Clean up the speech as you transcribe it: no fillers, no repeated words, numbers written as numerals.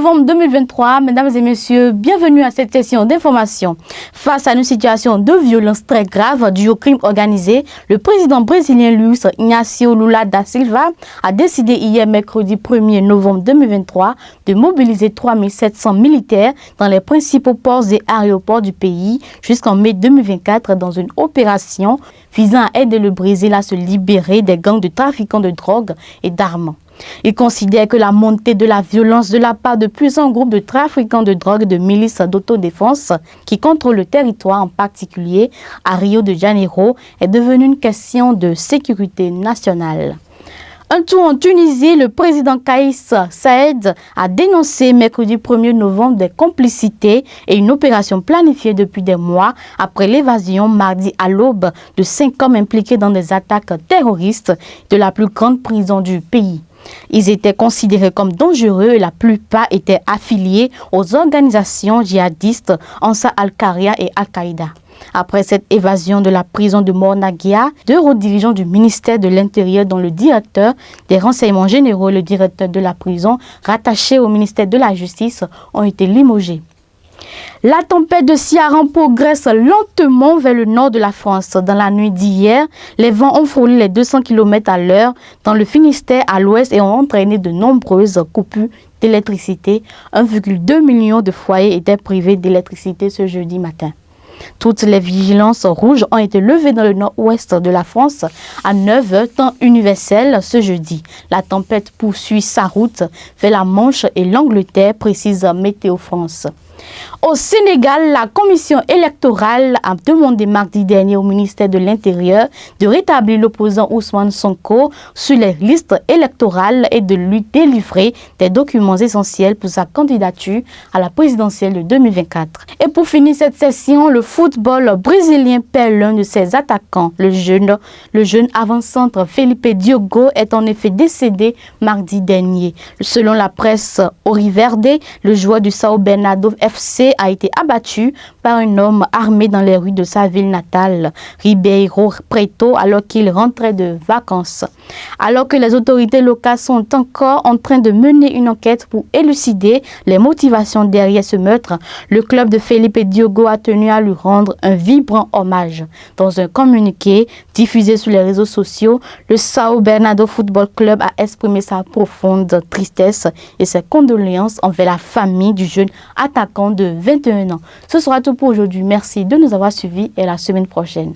novembre 2023, mesdames et messieurs, bienvenue à cette session d'information. Face à une situation de violence très grave due au crime organisé, le président brésilien Luiz Inácio Lula da Silva a décidé hier mercredi 1er novembre 2023 de mobiliser 3700 militaires dans les principaux ports et aéroports du pays jusqu'en mai 2024 dans une opération visant à aider le Brésil à se libérer des gangs de trafiquants de drogue et d'armes. Il considère que la montée de la violence de la part de plusieurs groupes de trafiquants de drogue et de milices d'autodéfense qui contrôlent le territoire, en particulier à Rio de Janeiro, est devenue une question de sécurité nationale. Un tour en Tunisie, le président Kais Saied a dénoncé mercredi 1er novembre des complicités et une opération planifiée depuis des mois après l'évasion mardi à l'aube de 5 hommes impliqués dans des attaques terroristes de la plus grande prison du pays. Ils étaient considérés comme dangereux et la plupart étaient affiliés aux organisations djihadistes Ansar al-Qaria et Al-Qaïda. Après cette évasion de la prison de Mornagia, 2 hauts dirigeants du ministère de l'Intérieur, dont le directeur des renseignements généraux et le directeur de la prison, rattachés au ministère de la Justice, ont été limogés. La tempête de Ciarán progresse lentement vers le nord de la France. Dans la nuit d'hier, les vents ont frôlé les 200 km à l'heure dans le Finistère à l'ouest et ont entraîné de nombreuses coupures d'électricité. 1,2 million de foyers étaient privés d'électricité ce jeudi matin. Toutes les vigilances rouges ont été levées dans le nord-ouest de la France à 9h, temps universel ce jeudi. La tempête poursuit sa route vers la Manche et l'Angleterre, précise Météo France. Au Sénégal, la commission électorale a demandé mardi dernier au ministère de l'Intérieur de rétablir l'opposant Ousmane Sonko sur les listes électorales et de lui délivrer des documents essentiels pour sa candidature à la présidentielle de 2024. Et pour finir cette session, le football brésilien perd l'un de ses attaquants. Le jeune avant-centre Felipe Diogo est en effet décédé mardi dernier. Selon la presse Oriverde, le joueur du São Bernardo FC a été abattu par un homme armé dans les rues de sa ville natale, Ribeirão Preto, alors qu'il rentrait de vacances. Alors que les autorités locales sont encore en train de mener une enquête pour élucider les motivations derrière ce meurtre, le club de Felipe Diogo a tenu à lui rendre un vibrant hommage. Dans un communiqué diffusé sur les réseaux sociaux, le São Bernardo Football Club a exprimé sa profonde tristesse et ses condoléances envers la famille du jeune attaquant de 21 ans. Ce sera tout pour aujourd'hui. Merci de nous avoir suivis et à la semaine prochaine.